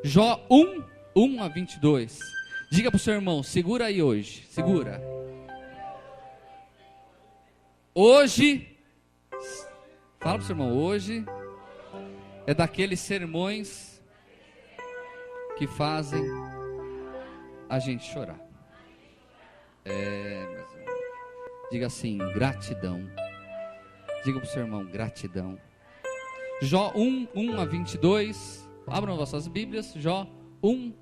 Jó 1, 1 a 22. Diga para o seu irmão, segura aí hoje, segura. Hoje, fala para o seu irmão, hoje é daqueles sermões que fazem a gente chorar. Diga assim, gratidão. Diga para o seu irmão, gratidão. Jó 1, 1 a 22. Abram vossas Bíblias. Jó 1,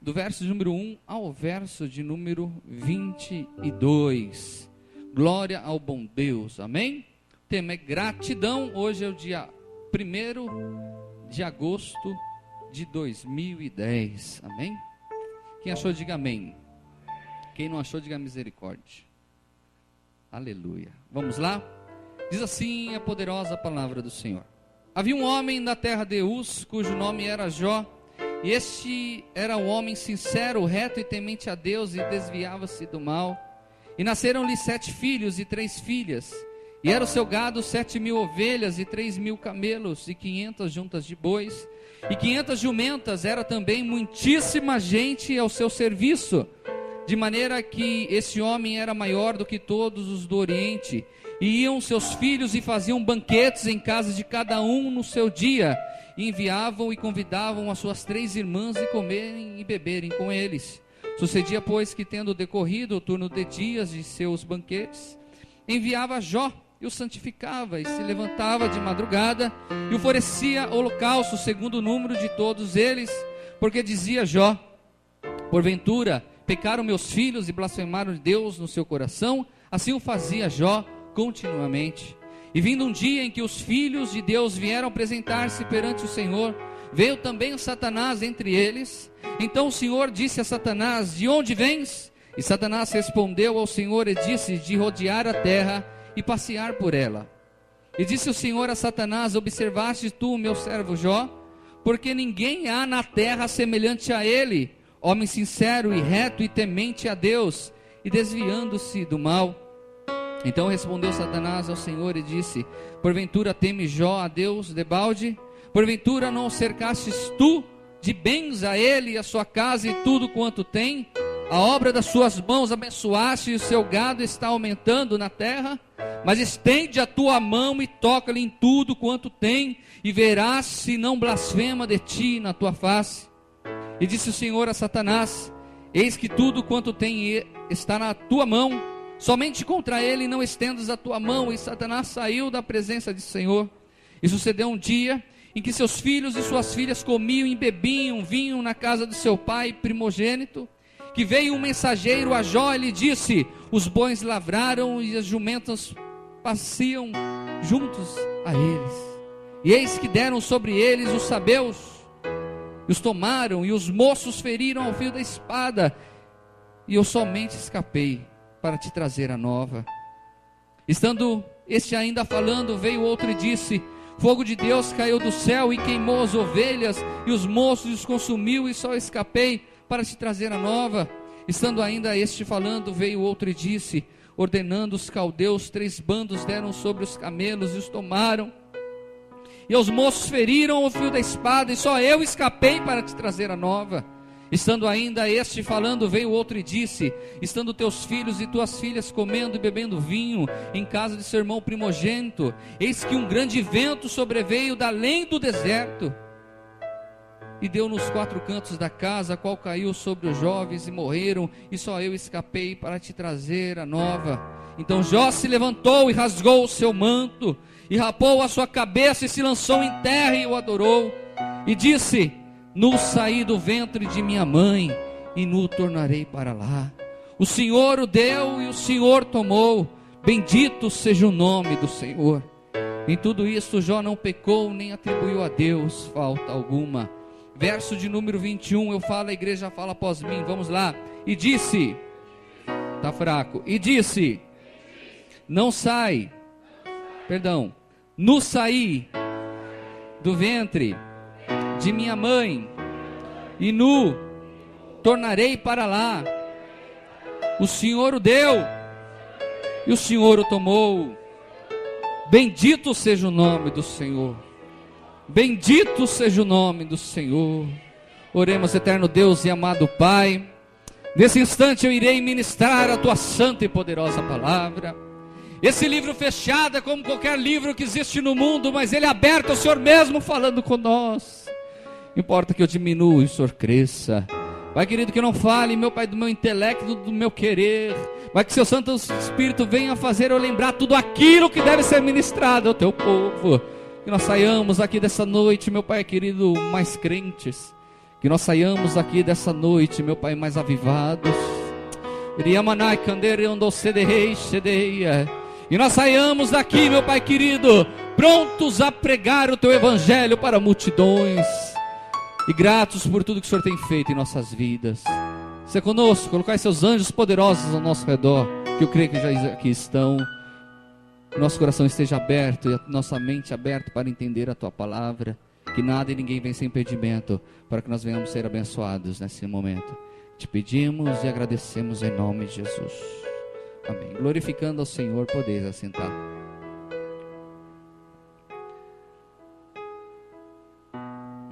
do verso de número 1 ao verso de número 22. Glória ao bom Deus, amém? O tema é gratidão. Hoje é o dia 1º de agosto de 2010, amém? Quem achou, diga amém. Quem não achou, diga misericórdia. Aleluia. Vamos lá? Diz assim a poderosa palavra do Senhor. Havia um homem da terra de Uz, cujo nome era Jó, e este era um homem sincero, reto e temente a Deus, e desviava-se do mal. E nasceram-lhe 7 filhos e 3 filhas, e era o seu gado 7.000 ovelhas, e 3.000 camelos, e 500 juntas de bois, e 500 jumentas. Era também muitíssima gente ao seu serviço, de maneira que esse homem era maior do que todos os do Oriente. E iam seus filhos e faziam banquetes em casa de cada um no seu dia, e enviavam e convidavam as suas 3 irmãs e comerem e beberem com eles. Sucedia, pois, que tendo decorrido o turno de dias de seus banquetes, enviava Jó e o santificava, e se levantava de madrugada e oferecia holocausto segundo o número de todos eles, porque dizia Jó: porventura pecaram meus filhos e blasfemaram de Deus no seu coração? Assim o fazia Jó continuamente. E vindo um dia em que os filhos de Deus vieram apresentar-se perante o Senhor, veio também o Satanás entre eles. Então o Senhor disse a Satanás: de onde vens? E Satanás respondeu ao Senhor e disse: de rodear a terra e passear por ela. E disse o Senhor a Satanás: observaste tu o meu servo Jó? Porque ninguém há na terra semelhante a ele, homem sincero e reto e temente a Deus, e desviando-se do mal. Então respondeu Satanás ao Senhor e disse: porventura teme Jó a Deus debalde? Porventura não o cercastes tu de bens a ele e a sua casa e tudo quanto tem? A obra das suas mãos abençoaste, e o seu gado está aumentando na terra? Mas estende a tua mão e toca-lhe em tudo quanto tem, e verás se não blasfema de ti na tua face. E disse o Senhor a Satanás: eis que tudo quanto tem está na tua mão, somente contra ele não estendas a tua mão. E Satanás saiu da presença do Senhor. E sucedeu um dia em que seus filhos e suas filhas comiam e bebiam vinho na casa de seu pai primogênito, que veio um mensageiro a Jó e lhe disse: os bois lavraram e as jumentas passeam juntos a eles. E eis que deram sobre eles os sabeus, e os tomaram, e os moços feriram ao fio da espada, e eu somente escapei para te trazer a nova. Estando este ainda falando, veio outro e disse: fogo de Deus caiu do céu e queimou as ovelhas, e os moços os consumiu, e só escapei para te trazer a nova. Estando ainda este falando, veio outro e disse: ordenando os caldeus, 3 bandos deram sobre os camelos e os tomaram, e os moços feriram o fio da espada, e só eu escapei para te trazer a nova. Estando ainda este falando, veio outro e disse: estando teus filhos e tuas filhas comendo e bebendo vinho em casa de seu irmão primogênito, eis que um grande vento sobreveio da além do deserto, e deu nos 4 cantos da casa, a qual caiu sobre os jovens e morreram, e só eu escapei para te trazer a nova. Então Jó se levantou e rasgou o seu manto, e rapou a sua cabeça, e se lançou em terra e o adorou, e disse: nu saí do ventre de minha mãe, e nu tornarei para lá. O Senhor o deu e o Senhor tomou, bendito seja o nome do Senhor. Em tudo isso Jó não pecou, nem atribuiu a Deus falta alguma. Verso de número 21, eu falo, a igreja fala após mim, vamos lá. E disse, está fraco, e disse, não sai, perdão, no saí do ventre de minha mãe, e nu tornarei para lá. O Senhor o deu, e o Senhor o tomou. Bendito seja o nome do Senhor. Bendito seja o nome do Senhor. Oremos, eterno Deus e amado Pai. Nesse instante eu irei ministrar a tua santa e poderosa palavra. Esse livro fechado é como qualquer livro que existe no mundo, mas ele é aberto ao Senhor mesmo falando com nós. Importa que eu diminua e o Senhor cresça. Pai querido, que eu não fale, meu Pai, do meu intelecto, do meu querer. Vai que seu Santo Espírito venha fazer eu lembrar tudo aquilo que deve ser ministrado ao teu povo. Que nós saiamos aqui dessa noite, meu Pai querido, mais crentes. Que nós saiamos aqui dessa noite, meu Pai, mais avivados. E nós saiamos daqui, meu Pai querido, prontos a pregar o teu evangelho para multidões. E gratos por tudo que o Senhor tem feito em nossas vidas. Seja conosco, colocar seus anjos poderosos ao nosso redor, que eu creio que já aqui estão. Que nosso coração esteja aberto e a nossa mente aberta para entender a tua palavra. Que nada e ninguém venha sem impedimento, para que nós venhamos ser abençoados nesse momento. Te pedimos e agradecemos em nome de Jesus. Amém. Glorificando ao Senhor, podeis assentar.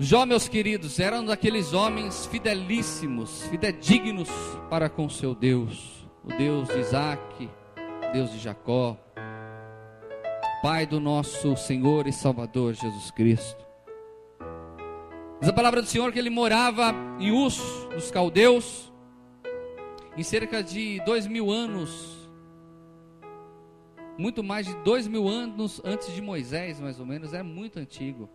Jó, meus queridos, era um daqueles homens fidelíssimos, fidedignos para com seu Deus. O Deus de Isaac, Deus de Jacó, Pai do nosso Senhor e Salvador Jesus Cristo. Diz a palavra do Senhor que ele morava em Uz, dos caldeus, em cerca de 2000 anos, muito mais de 2000 anos antes de Moisés, mais ou menos, é muito antigo.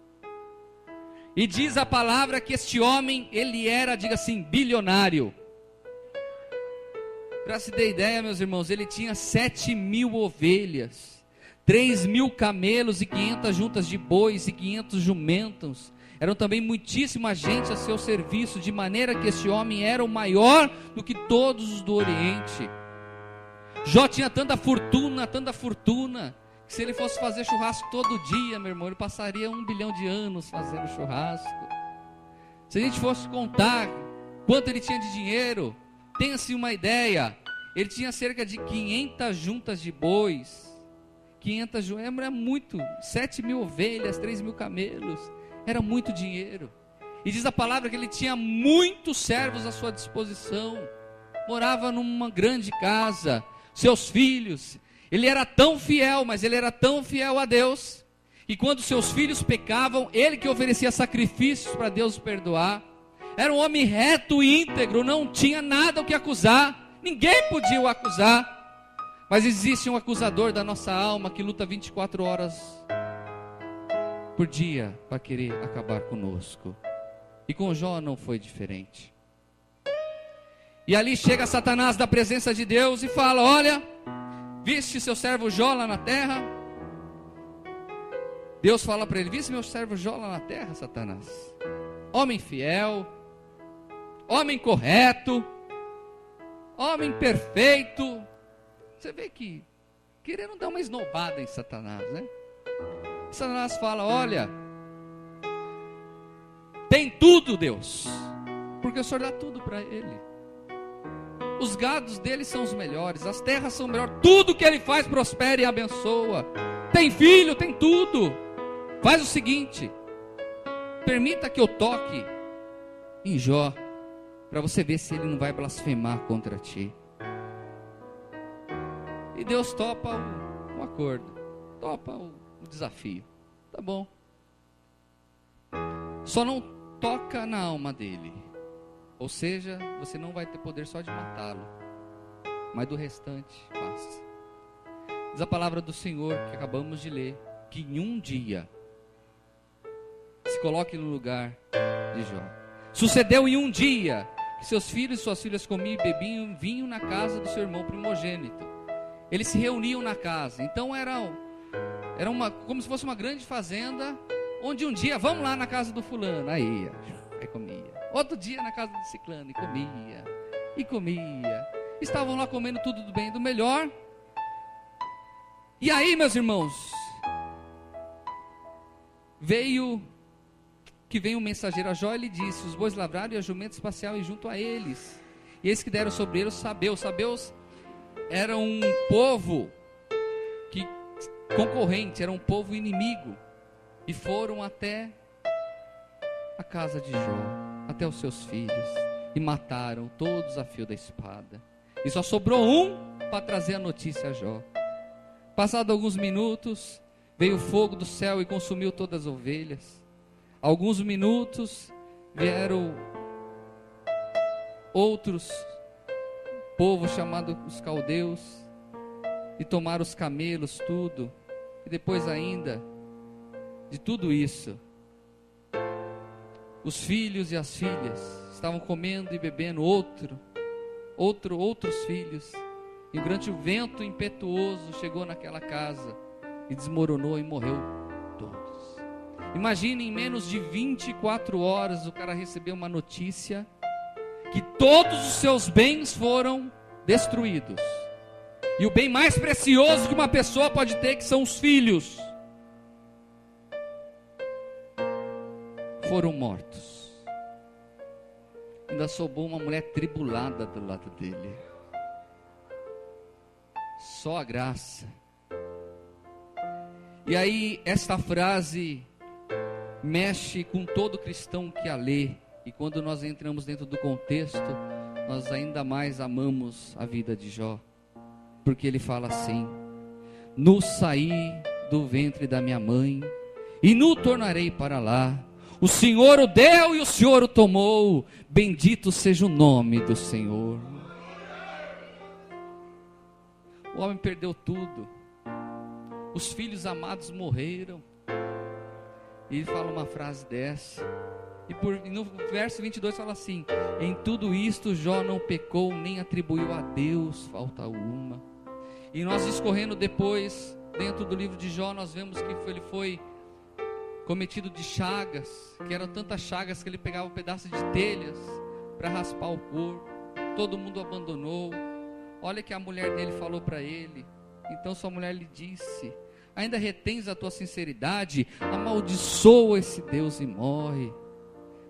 E diz a palavra que este homem, ele era, diga assim, bilionário. Para se ter ideia, meus irmãos, ele tinha 7.000 ovelhas, 3.000 camelos e 500 juntas de bois e 500 jumentos. Eram também muitíssima gente a seu serviço, de maneira que esse homem era o maior do que todos os do Oriente. Jó tinha tanta fortuna, que se ele fosse fazer churrasco todo dia, meu irmão, ele passaria 1 bilhão de anos fazendo churrasco. Se a gente fosse contar quanto ele tinha de dinheiro, tenha-se uma ideia, ele tinha cerca de 500 juntas de bois, 500 era muito, 7.000 ovelhas, 3.000 camelos, era muito dinheiro. E diz a palavra que ele tinha muitos servos à sua disposição, morava numa grande casa, seus filhos. Ele era tão fiel, mas ele era tão fiel a Deus, e quando seus filhos pecavam, ele que oferecia sacrifícios para Deus perdoar. Era um homem reto e íntegro, não tinha nada o que acusar, ninguém podia o acusar. Mas existe um acusador da nossa alma que luta 24 horas por dia para querer acabar conosco. E com Jó não foi diferente. E ali chega Satanás da presença de Deus e fala: olha, viste seu servo Jó lá na terra? Deus fala para ele: viste meu servo Jó lá na terra, Satanás? Homem fiel, homem correto, homem perfeito. Você vê que querendo dar uma esnobada em Satanás, né? Satanás fala: olha, tem tudo Deus, porque o Senhor dá tudo para ele. Os gados dele são os melhores, as terras são melhores, tudo que ele faz prospera e abençoa. Tem filho, tem tudo. Faz o seguinte, permita que eu toque em Jó, para você ver se ele não vai blasfemar contra ti. E Deus topa o acordo, topa o desafio. Tá bom. Só não toca na alma dele. Ou seja, você não vai ter poder só de matá-lo, mas do restante faça. Diz a palavra do Senhor que acabamos de ler, que em um dia, se coloque no lugar de Jó. Sucedeu em um dia que seus filhos e suas filhas comiam e bebiam vinho na casa do seu irmão primogênito. Eles se reuniam na casa. Então era como se fosse uma grande fazenda, onde um dia, vamos lá na casa do fulano, aí comia. Outro dia na casa do ciclano, e comia. Estavam lá comendo tudo do bem e do melhor. E aí, meus irmãos, veio um mensageiro a Jó e lhe disse: os bois lavraram e a jumenta espacial e junto a eles. E eis que deram sobre eles os sabeus. Os sabeus era um povo concorrente, era um povo inimigo, e foram até a casa de Jó. até os seus filhos, e mataram todos a fio da espada. E só sobrou um para trazer a notícia a Jó. Passados alguns minutos, veio o fogo do céu e consumiu todas as ovelhas. Alguns minutos, vieram outros povos chamados os caldeus, e tomaram os camelos, tudo. E depois ainda, de tudo isso, os filhos e as filhas estavam comendo e bebendo outros filhos. E um grande vento impetuoso chegou naquela casa e desmoronou e morreu todos. Imagine, em menos de 24 horas o cara recebeu uma notícia que todos os seus bens foram destruídos. E o bem mais precioso que uma pessoa pode ter, que são os filhos, foram mortos. Ainda sobrou uma mulher tribulada do lado dele. Só a graça. E aí esta frase mexe com todo cristão que a lê. E quando nós entramos dentro do contexto, nós ainda mais amamos a vida de Jó. Porque ele fala assim: no saí do ventre da minha mãe, e no tornarei para lá. O Senhor o deu e o Senhor o tomou. Bendito seja o nome do Senhor. O homem perdeu tudo. Os filhos amados morreram. E ele fala uma frase dessa. E no verso 22 fala assim: em tudo isto Jó não pecou, nem atribuiu a Deus falta alguma. E nós discorrendo depois, dentro do livro de Jó, nós vemos que ele foi cometido de chagas, que eram tantas chagas que ele pegava um pedaço de telhas para raspar o corpo. Todo mundo abandonou. Olha que a mulher dele falou para ele. Então sua mulher lhe disse: ainda retens a tua sinceridade? Amaldiçoa esse Deus e morre.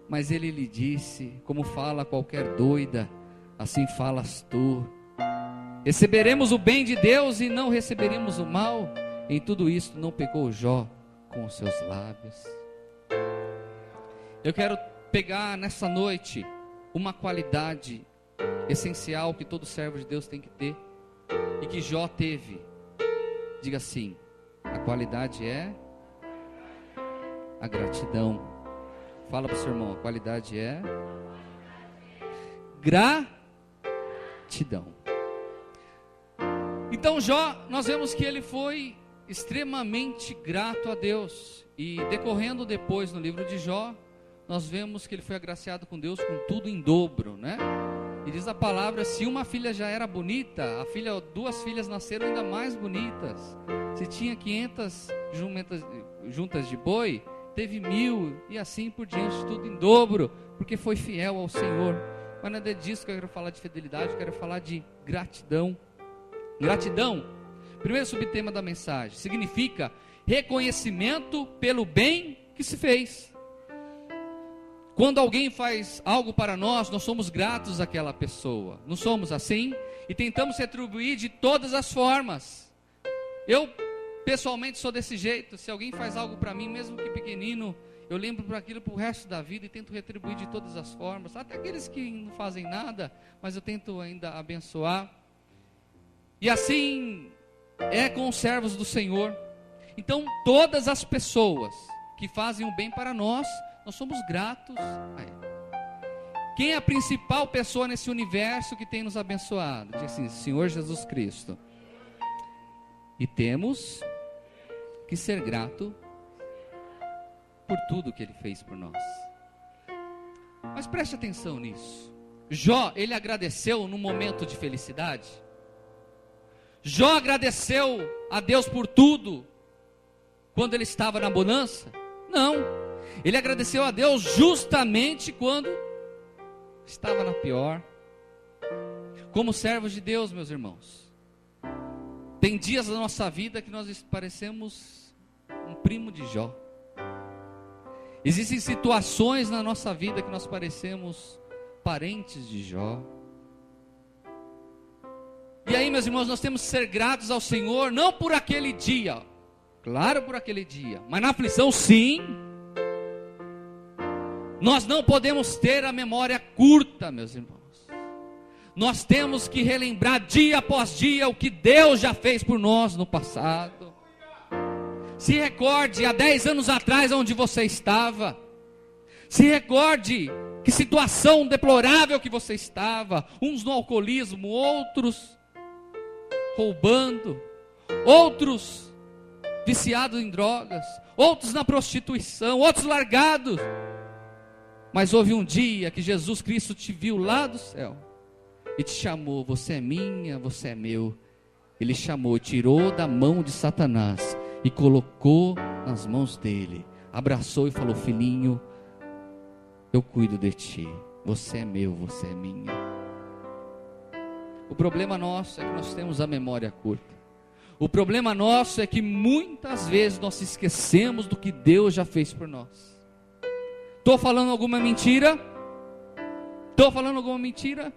Mas ele lhe disse, como fala qualquer doida, assim falas tu. Receberemos o bem de Deus e não receberemos o mal? Em tudo isso não pecou Jó com os seus lábios. Eu quero pegar nessa noite uma qualidade essencial que todo servo de Deus tem que ter, e que Jó teve. Diga assim: a qualidade é a gratidão. Fala para o seu irmão: a qualidade é gratidão. Então Jó, nós vemos que ele foi extremamente grato a Deus. E decorrendo depois no livro de Jó, nós vemos que ele foi agraciado com Deus com tudo em dobro, né? E diz a palavra: se uma filha já era bonita, duas filhas nasceram ainda mais bonitas. Se tinha 500 juntas de boi, teve 1000, e assim por diante, tudo em dobro, porque foi fiel ao Senhor. Mas não é disso que eu quero falar, de fidelidade, eu quero falar de gratidão. Gratidão, primeiro subtema da mensagem, significa reconhecimento pelo bem que se fez. Quando alguém faz algo para nós, nós somos gratos àquela pessoa. Não somos assim? E tentamos retribuir de todas as formas. Eu, pessoalmente, sou desse jeito. Se alguém faz algo para mim, mesmo que pequenino, eu lembro para aquilo para o resto da vida e tento retribuir de todas as formas. Até aqueles que não fazem nada, mas eu tento ainda abençoar. E assim é com os servos do Senhor. Então, todas as pessoas que fazem o bem para nós, nós somos gratos a Ele. Quem é a principal pessoa nesse universo que tem nos abençoado? Diz assim: Senhor Jesus Cristo. E temos que ser grato por tudo que Ele fez por nós. Mas preste atenção nisso. Jó, ele agradeceu num momento de felicidade? Jó agradeceu a Deus por tudo quando ele estava na bonança? Não. Ele agradeceu a Deus justamente quando estava na pior. Como servos de Deus, meus irmãos, tem dias da nossa vida que nós parecemos um primo de Jó. Existem situações na nossa vida que nós parecemos parentes de Jó. E aí, meus irmãos, nós temos que ser gratos ao Senhor, não por aquele dia, claro, por aquele dia, mas na aflição sim. Nós não podemos ter a memória curta, meus irmãos. Nós temos que relembrar dia após dia o que Deus já fez por nós no passado. Se recorde há 10 anos atrás onde você estava. Se recorde que situação deplorável que você estava. Uns no alcoolismo, outros roubando, outros viciados em drogas, outros na prostituição, outros largados. Mas houve um dia que Jesus Cristo te viu lá do céu e te chamou. Você é minha, você é meu. Ele chamou, tirou da mão de Satanás e colocou nas mãos dele, abraçou e falou: filhinho, eu cuido de ti, você é meu, você é minha. O problema nosso é que nós temos a memória curta. O problema nosso é que muitas vezes nós esquecemos do que Deus já fez por nós. Estou falando alguma mentira? Estou falando alguma mentira?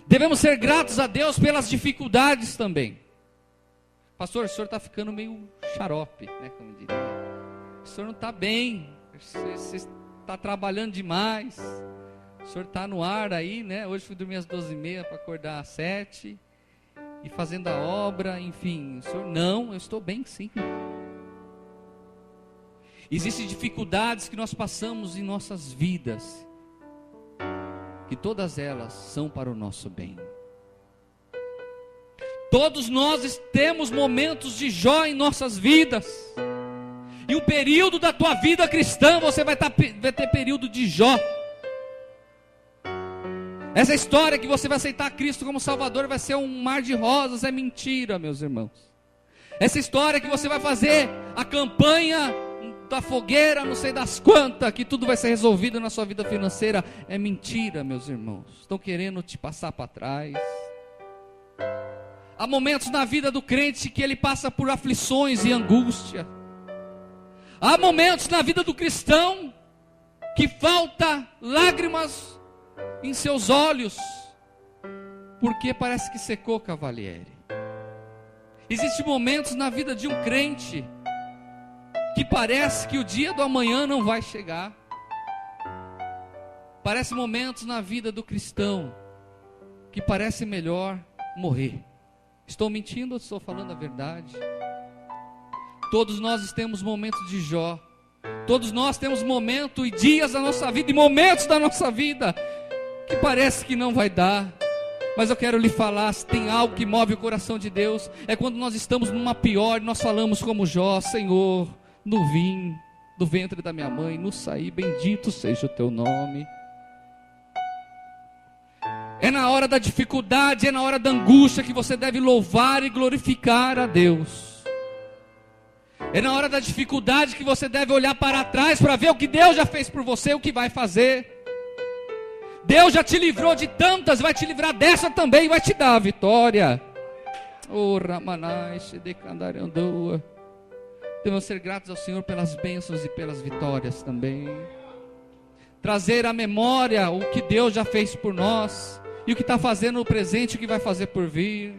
Devemos ser gratos a Deus pelas dificuldades também. Pastor, o senhor está ficando meio xarope, né, como diria. O senhor não está bem, você está trabalhando demais. O senhor está no ar aí, né? Hoje fui dormir às 12h30 para acordar às 7h. E fazendo a obra, enfim. O senhor, não, eu estou bem sim. Existem dificuldades que nós passamos em nossas vidas, que todas elas são para o nosso bem. Todos nós temos momentos de Jó em nossas vidas. E o período da tua vida cristã, você vai ter período de Jó. Essa história que você vai aceitar Cristo como Salvador vai ser um mar de rosas, é mentira, meus irmãos. Essa história que você vai fazer a campanha da fogueira, não sei das quantas, que tudo vai ser resolvido na sua vida financeira, é mentira, meus irmãos. Estão querendo te passar para trás. Há momentos na vida do crente que ele passa por aflições e angústia. Há momentos na vida do cristão que falta lágrimas em seus olhos, porque parece que secou, Cavalieri. Existem momentos na vida de um crente que parece que o dia do amanhã não vai chegar. Parece momentos na vida do cristão que parece melhor morrer. Estou mentindo ou estou falando a verdade? Todos nós temos momentos de Jó. Todos nós temos momentos e dias da nossa vida e momentos da nossa vida que parece que não vai dar. Mas eu quero lhe falar, se tem algo que move o coração de Deus, é quando nós estamos numa pior e nós falamos como Jó: Senhor, no vim do ventre da minha mãe, no saí, bendito seja o teu nome. É na hora da dificuldade, é na hora da angústia que você deve louvar e glorificar a Deus. É na hora da dificuldade que você deve olhar para trás para ver o que Deus já fez por você, o que vai fazer. Deus já te livrou de tantas, vai te livrar dessa também e vai te dar a vitória. Oh, Ramanai, Shedekandarandoa. Devemos ser gratos ao Senhor pelas bênçãos e pelas vitórias também. Trazer à memória o que Deus já fez por nós e o que está fazendo no presente e o que vai fazer por vir.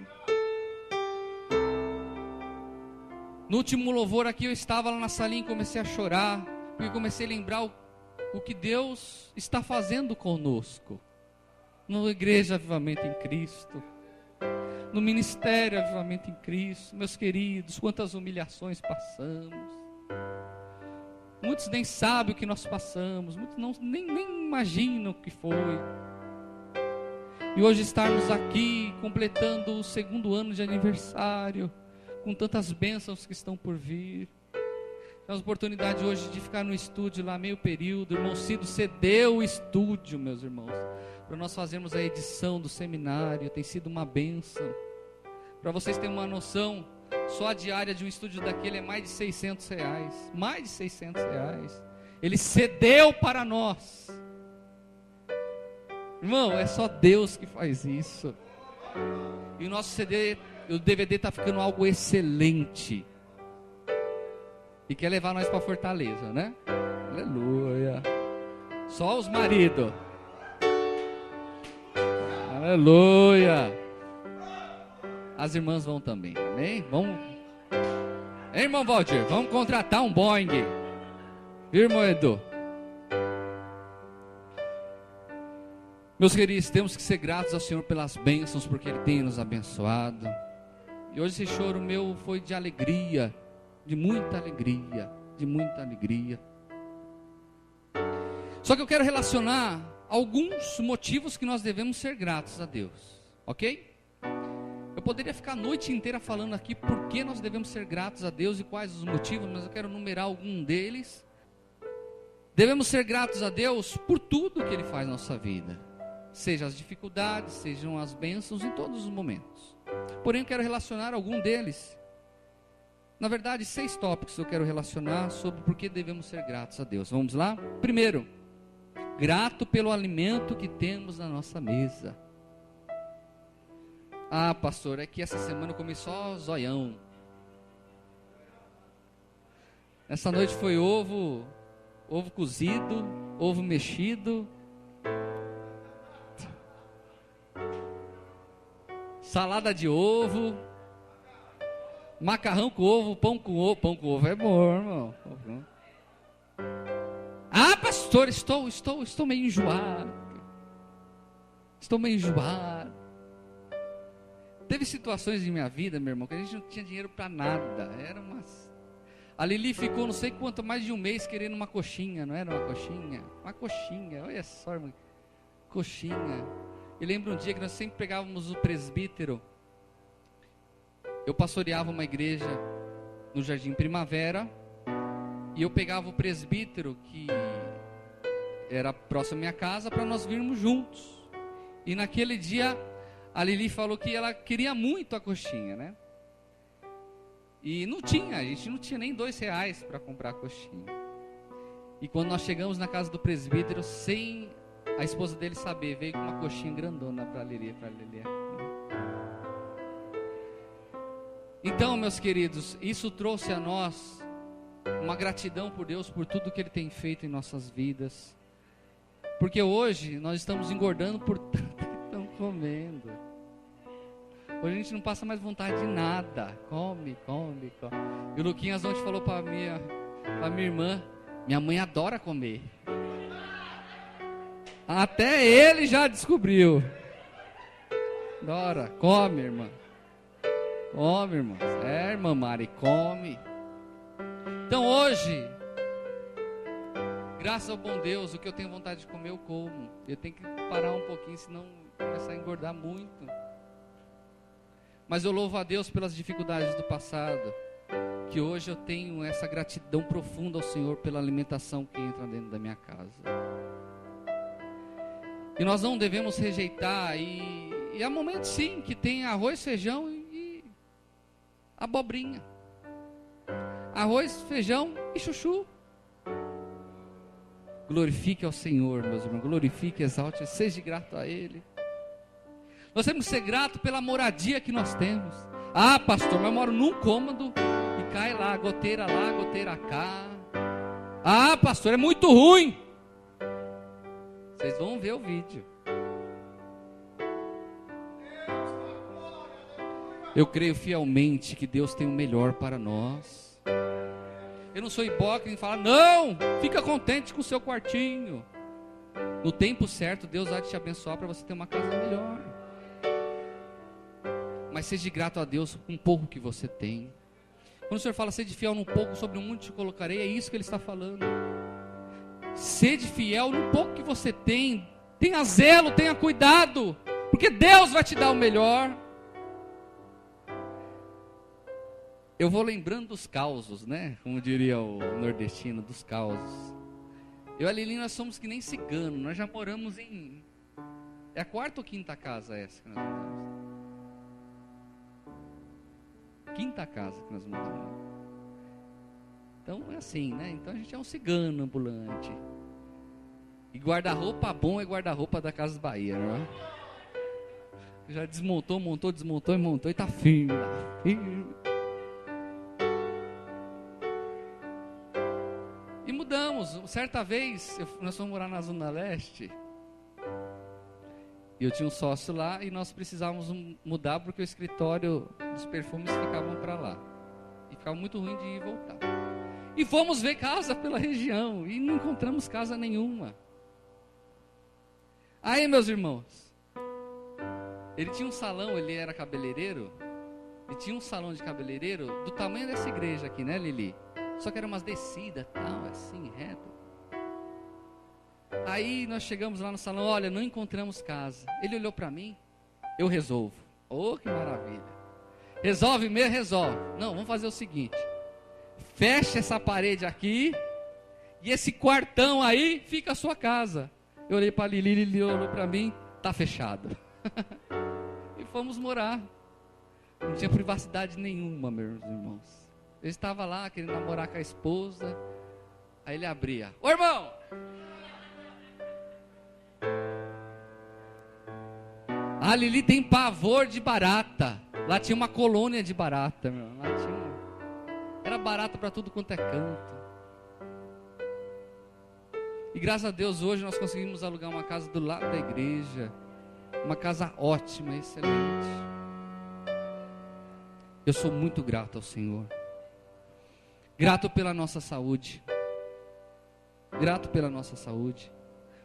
No último louvor aqui eu estava lá na salinha e comecei a chorar, porque comecei a lembrar o que Deus está fazendo conosco, na Igreja Avivamento em Cristo, no Ministério Avivamento em Cristo. Meus queridos, quantas humilhações passamos. Muitos nem sabem o que nós passamos, muitos nem imaginam o que foi. E hoje estarmos aqui completando o 2º ano de aniversário, com tantas bênçãos que estão por vir. Temos a oportunidade hoje de ficar no estúdio lá meio período. O irmão Cido cedeu o estúdio, meus irmãos, para nós fazermos a edição do seminário. Tem sido uma bênção. Para vocês terem uma noção, só a diária de um estúdio daquele é mais de R$600. Mais de R$600. Ele cedeu para nós. Irmão, é só Deus que faz isso. E o nosso o DVD está ficando algo excelente. E quer levar nós para Fortaleza, né? Aleluia. Só os maridos. Aleluia. As irmãs vão também, amém? Vamos. Hein, irmão Valdir? Vamos contratar um Boeing. Viu, irmão Edu? Meus queridos, temos que ser gratos ao Senhor pelas bênçãos, porque Ele tem nos abençoado. E hoje esse choro meu foi de alegria, de muita alegria, de muita alegria. Só que eu quero relacionar alguns motivos que nós devemos ser gratos a Deus, ok? Eu poderia ficar a noite inteira falando aqui por que nós devemos ser gratos a Deus e quais os motivos, mas eu quero numerar algum deles. Devemos ser gratos a Deus por tudo que Ele faz na nossa vida, seja as dificuldades, sejam as bênçãos, em todos os momentos. Porém, eu quero relacionar algum deles. Na verdade, 6 tópicos eu quero relacionar sobre por que devemos ser gratos a Deus. Vamos lá? Primeiro, grato pelo alimento que temos na nossa mesa. Ah, pastor, é que essa semana eu comi só zoião. Essa noite foi ovo cozido, ovo mexido, salada de ovo, macarrão com ovo, pão com ovo é bom, irmão. Ah, pastor, estou meio enjoado. Estou meio enjoado. Teve situações em minha vida, meu irmão, que a gente não tinha dinheiro para nada. A Lili ficou não sei quanto, mais de um mês querendo uma coxinha, não era uma coxinha? Uma coxinha, olha só, irmão. Coxinha. E lembro um dia que nós sempre pegávamos o presbítero. Eu pastoreava uma igreja no Jardim Primavera. E eu pegava o presbítero, que era próximo à minha casa, para nós virmos juntos. E naquele dia, a Lili falou que ela queria muito a coxinha, né? E a gente não tinha nem R$2 para comprar a coxinha. E quando nós chegamos na casa do presbítero, sem a esposa dele saber, veio com uma coxinha grandona para a Lili. Então, meus queridos, isso trouxe a nós uma gratidão por Deus, por tudo que Ele tem feito em nossas vidas. Porque hoje nós estamos engordando por tanto que estamos comendo. Hoje a gente não passa mais vontade de nada. Come. E o Luquinhas ontem falou para minha irmã: minha mãe adora comer. Até ele já descobriu. Adora, come, irmã. Come, irmã. É, irmã Mari, come. Então hoje, graças ao bom Deus, o que eu tenho vontade de comer eu como. Eu tenho que parar um pouquinho, senão começar a engordar muito. Mas eu louvo a Deus pelas dificuldades do passado, que hoje eu tenho essa gratidão profunda ao Senhor pela alimentação que entra dentro da minha casa. E nós não devemos rejeitar, e há momentos sim que tem arroz, feijão e abobrinha. Arroz, feijão e chuchu. Glorifique ao Senhor, meus irmãos. Glorifique, exalte, seja grato a Ele. Nós temos que ser gratos pela moradia que nós temos. Ah, pastor, mas eu moro num cômodo e cai lá, goteira cá. Ah, pastor, é muito ruim. Vocês vão ver o vídeo. Eu creio fielmente que Deus tem o melhor para nós. Eu não sou hipócrita em falar, não, fica contente com o seu quartinho. No tempo certo, Deus vai te abençoar para você ter uma casa melhor. Mas seja grato a Deus com um pouco que você tem. Quando o Senhor fala, sede fiel num pouco, sobre um muito te colocarei, é isso que Ele está falando. Sede fiel no pouco que você tem. Tenha zelo, tenha cuidado, porque Deus vai te dar o melhor. Eu vou lembrando dos causos, né? Como diria o nordestino, dos causos. Eu e a Lili, nós somos que nem cigano. Nós já moramos em... É a 4ª ou 5ª casa essa que nós moramos? 5ª casa que nós moramos. Então é assim, né? Então a gente é um cigano ambulante. E guarda-roupa bom é guarda-roupa da Casas Bahia, não é? Já desmontou, montou, desmontou e montou e tá firme lá. Firme. E mudamos. Certa vez, nós fomos morar na Zona Leste. E eu tinha um sócio lá e nós precisávamos mudar porque o escritório dos perfumes ficavam para lá. E ficava muito ruim de ir e voltar. E fomos ver casa pela região e não encontramos casa nenhuma. Aí, meus irmãos, ele tinha um salão, ele era cabeleireiro, e tinha um salão de cabeleireiro do tamanho dessa igreja aqui, né, Lili? Só que era umas descidas, tal, assim, reto. Aí nós chegamos lá no salão, olha, não encontramos casa. Ele olhou para mim, eu resolvo. Oh, que maravilha. Resolve mesmo? Resolve. Não, vamos fazer o seguinte. Fecha essa parede aqui, e esse quartão aí fica a sua casa. Eu olhei para a Lili, Lili olhou para mim, tá fechado. E fomos morar. Não tinha privacidade nenhuma, meus irmãos. Ele estava lá querendo namorar com a esposa. Aí ele abria. Ô irmão! A Lili tem pavor de barata. Lá tinha uma colônia de barata, meu. Lá tinha... Era barata para tudo quanto é canto. E graças a Deus hoje nós conseguimos alugar uma casa do lado da igreja. Uma casa ótima, excelente. Eu sou muito grato ao Senhor. Grato pela nossa saúde. Grato pela nossa saúde.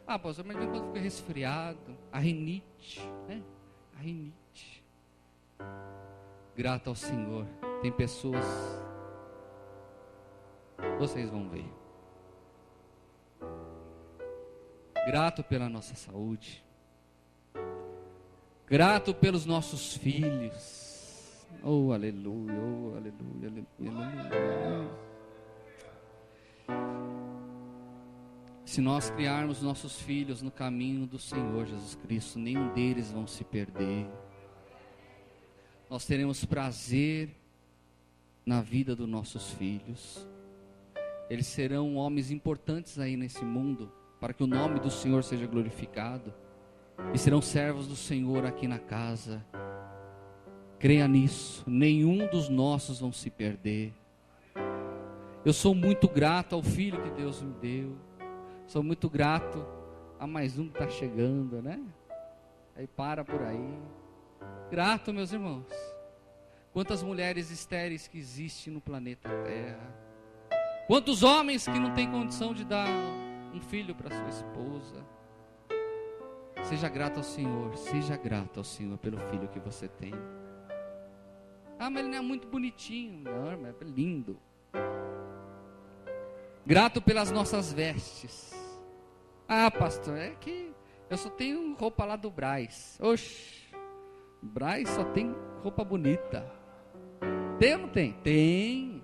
Ah, pastor, mas quando fica resfriado, a rinite, né? A rinite. Grato ao Senhor. Tem pessoas, vocês vão ver. Grato pela nossa saúde. Grato pelos nossos filhos. Oh, aleluia, oh, aleluia, aleluia, aleluia. Se nós criarmos nossos filhos no caminho do Senhor Jesus Cristo, nenhum deles vão se perder. Nós teremos prazer na vida dos nossos filhos. Eles serão homens importantes aí nesse mundo, para que o nome do Senhor seja glorificado. E serão servos do Senhor aqui na casa. Creia nisso, nenhum dos nossos vão se perder. Eu sou muito grato ao filho que Deus me deu. Sou muito grato a mais um que está chegando, né? Aí para por aí. Grato, meus irmãos. Quantas mulheres estéreis que existem no planeta Terra. Quantos homens que não têm condição de dar um filho para sua esposa. Seja grato ao Senhor. Seja grato ao Senhor pelo filho que você tem. Ah, mas ele não é muito bonitinho. Não, mas é lindo. Grato pelas nossas vestes. Ah, pastor, é que eu só tenho roupa lá do Brás. Oxe, Brás só tem roupa bonita. Tem ou não tem? Tem.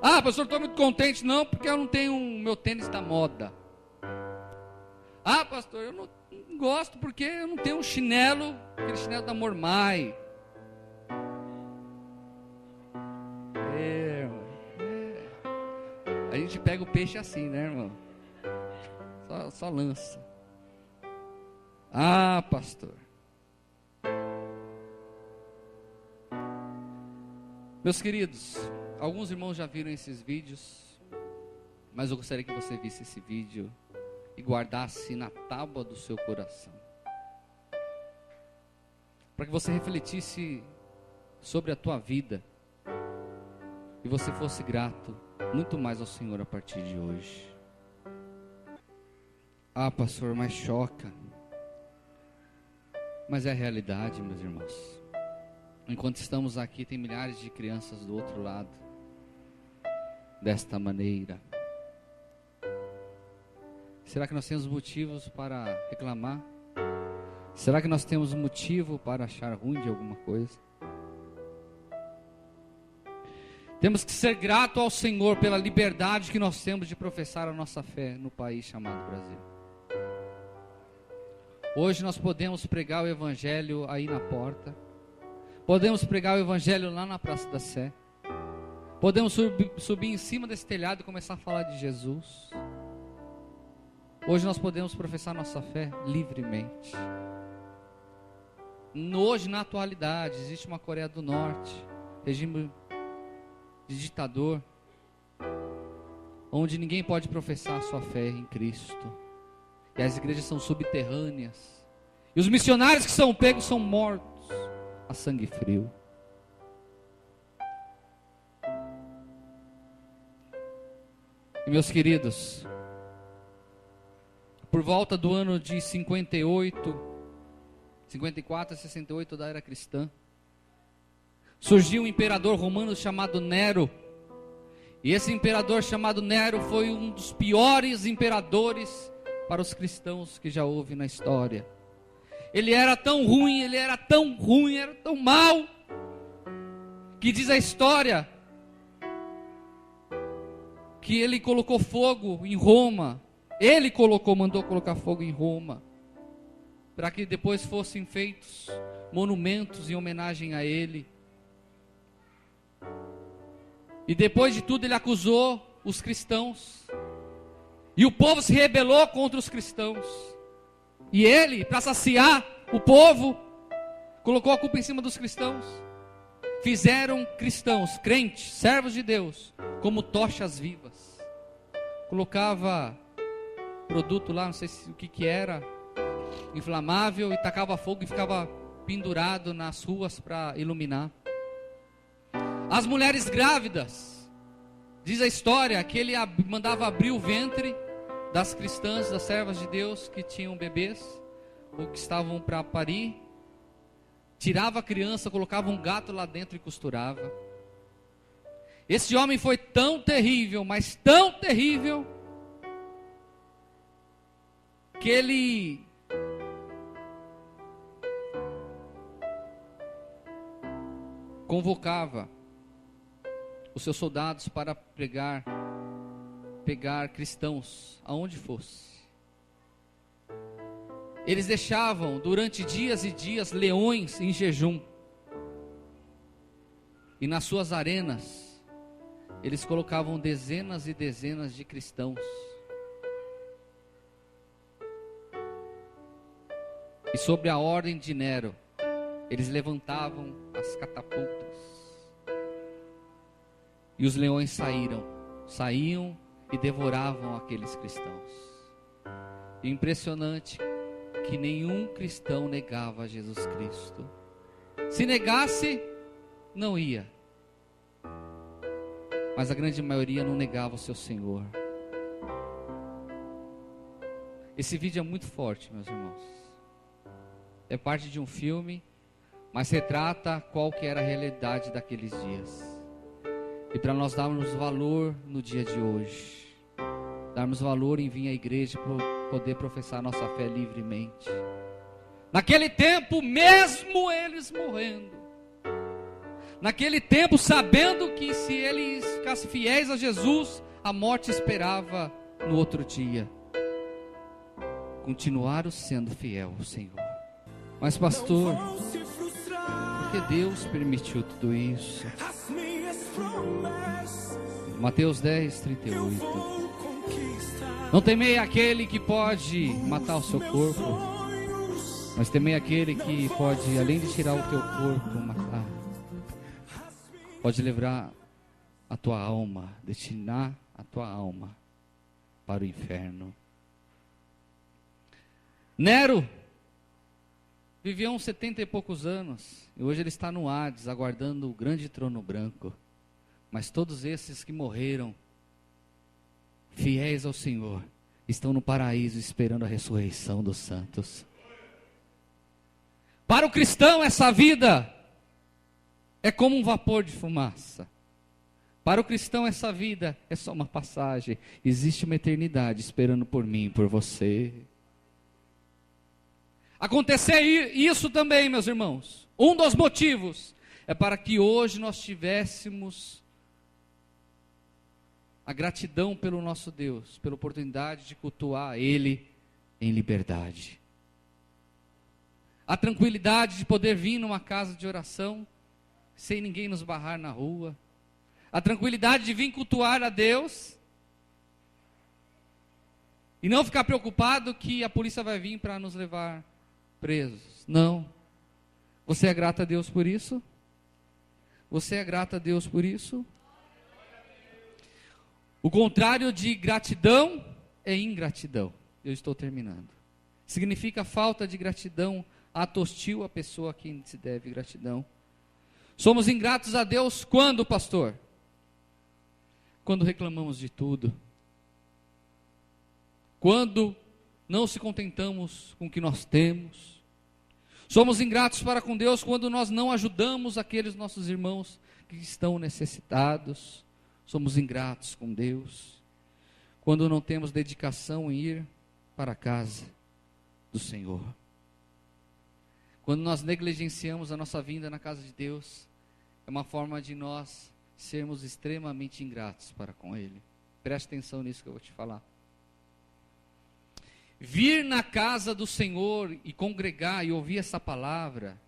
Ah, pastor, estou muito contente. Não, porque eu não tenho meu tênis da moda. Ah, pastor, eu não gosto porque eu não tenho um chinelo, aquele chinelo da Mormai. A gente pega o peixe assim, né, irmão? Só lança. Ah, pastor. Meus queridos, alguns irmãos já viram esses vídeos, mas eu gostaria que você visse esse vídeo e guardasse na tábua do seu coração, para que você refletisse sobre a tua vida e você fosse grato muito mais ao Senhor a partir de hoje. Ah, pastor, mas choca. Mas é a realidade, meus irmãos. Enquanto estamos aqui, tem milhares de crianças do outro lado, desta maneira. Será que nós temos motivos para reclamar? Será que nós temos motivo para achar ruim de alguma coisa? Temos que ser grato ao Senhor pela liberdade que nós temos de professar a nossa fé no país chamado Brasil. Hoje nós podemos pregar o Evangelho aí na porta. Podemos pregar o Evangelho lá na Praça da Sé. Podemos subir em cima desse telhado e começar a falar de Jesus. Hoje nós podemos professar nossa fé livremente. Hoje, na atualidade, existe uma Coreia do Norte, regime de ditador, onde ninguém pode professar a sua fé em Cristo. E as igrejas são subterrâneas. E os missionários que são pegos são mortos a sangue frio. E meus queridos, a por volta do ano de 54 a 68 da era cristã, surgiu um imperador romano chamado Nero. E esse imperador chamado Nero foi um dos piores imperadores para os cristãos que já houve na história. Ele era tão ruim, era tão mau, que diz a história que ele colocou fogo em Roma. Mandou colocar fogo em Roma, para que depois fossem feitos monumentos em homenagem a ele. E depois de tudo ele acusou os cristãos, e o povo se rebelou contra os cristãos, e ele, para saciar o povo, colocou a culpa em cima dos cristãos. Fizeram cristãos, crentes, servos de Deus, como tochas vivas. Colocava produto lá, não sei o que era, inflamável, e tacava fogo e ficava pendurado nas ruas para iluminar. As mulheres grávidas, diz a história que ele mandava abrir o ventre das cristãs, das servas de Deus que tinham bebês ou que estavam para parir, tirava a criança, colocava um gato lá dentro e costurava. Esse homem foi tão terrível, mas tão terrível, que ele convocava os seus soldados para pegar cristãos aonde fosse. Eles deixavam durante dias e dias leões em jejum, e nas suas arenas eles colocavam dezenas e dezenas de cristãos. E sobre a ordem de Nero, eles levantavam as catapultas, e os leões saíam e devoravam aqueles cristãos. E impressionante que nenhum cristão negava Jesus Cristo. Se negasse, não ia. Mas a grande maioria não negava o seu Senhor. Esse vídeo é muito forte, meus irmãos. É parte de um filme, mas retrata qual que era a realidade daqueles dias. E para nós darmos valor no dia de hoje, darmos valor em vir à igreja para poder professar nossa fé livremente. Naquele tempo, mesmo eles morrendo, naquele tempo sabendo que se eles ficassem fiéis a Jesus, a morte esperava no outro dia, continuaram sendo fiel ao Senhor. Mas pastor, por que Deus permitiu tudo isso? Mateus 10, 38. Não temei aquele que pode matar o seu corpo, mas temei aquele que pode, além de tirar o teu corpo, matar. Pode levar a tua alma, destinar a tua alma para o inferno. Nero vivia uns 70 e poucos anos, e hoje ele está no Hades, aguardando o grande trono branco. Mas todos esses que morreram, fiéis ao Senhor, estão no paraíso esperando a ressurreição dos santos. Para o cristão, essa vida é como um vapor de fumaça. Para o cristão, essa vida é só uma passagem. Existe uma eternidade esperando por mim e por você. Acontecer isso também, meus irmãos, um dos motivos é para que hoje nós tivéssemos a gratidão pelo nosso Deus, pela oportunidade de cultuar Ele em liberdade. A tranquilidade de poder vir numa casa de oração, sem ninguém nos barrar na rua. A tranquilidade de vir cultuar a Deus, e não ficar preocupado que a polícia vai vir para nos levar presos. Não. Você é grato a Deus por isso? Você é grato a Deus por isso? O contrário de gratidão é ingratidão. Eu estou terminando. Significa falta de gratidão, ato hostil à pessoa a quem se deve gratidão. Somos ingratos a Deus quando, pastor? Quando reclamamos de tudo. Quando não se contentamos com o que nós temos. Somos ingratos para com Deus quando nós não ajudamos aqueles nossos irmãos que estão necessitados. Somos ingratos com Deus quando não temos dedicação em ir para a casa do Senhor. Quando nós negligenciamos a nossa vinda na casa de Deus, é uma forma de nós sermos extremamente ingratos para com Ele. Preste atenção nisso que eu vou te falar. Vir na casa do Senhor e congregar e ouvir essa palavra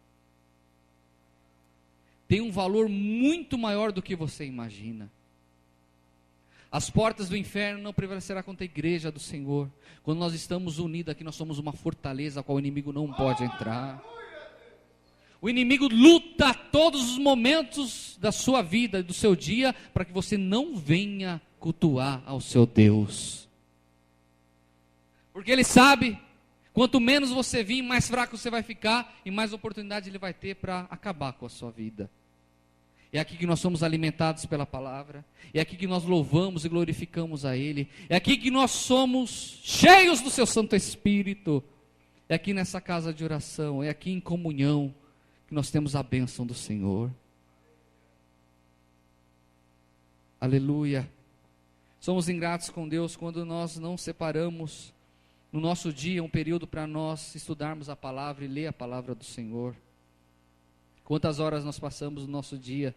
tem um valor muito maior do que você imagina. As portas do inferno não prevalecerá contra a igreja do Senhor. Quando nós estamos unidos aqui, nós somos uma fortaleza a qual o inimigo não pode entrar. O inimigo luta todos os momentos da sua vida, do seu dia, para que você não venha cultuar ao seu Deus. Porque ele sabe, quanto menos você vir, mais fraco você vai ficar e mais oportunidade ele vai ter para acabar com a sua vida. É aqui que nós somos alimentados pela palavra, é aqui que nós louvamos e glorificamos a Ele, é aqui que nós somos cheios do Seu Santo Espírito, é aqui nessa casa de oração, é aqui em comunhão que nós temos a bênção do Senhor. Aleluia. Somos ingratos com Deus quando nós não separamos no nosso dia um período para nós estudarmos a palavra e ler a palavra do Senhor. Quantas horas nós passamos no nosso dia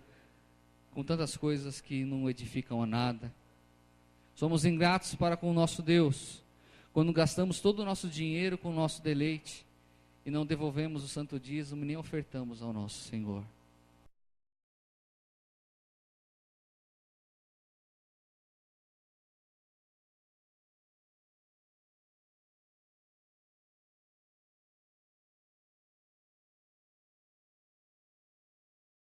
com tantas coisas que não edificam a nada. Somos ingratos para com o nosso Deus quando gastamos todo o nosso dinheiro com o nosso deleite e não devolvemos o santo dízimo nem ofertamos ao nosso Senhor.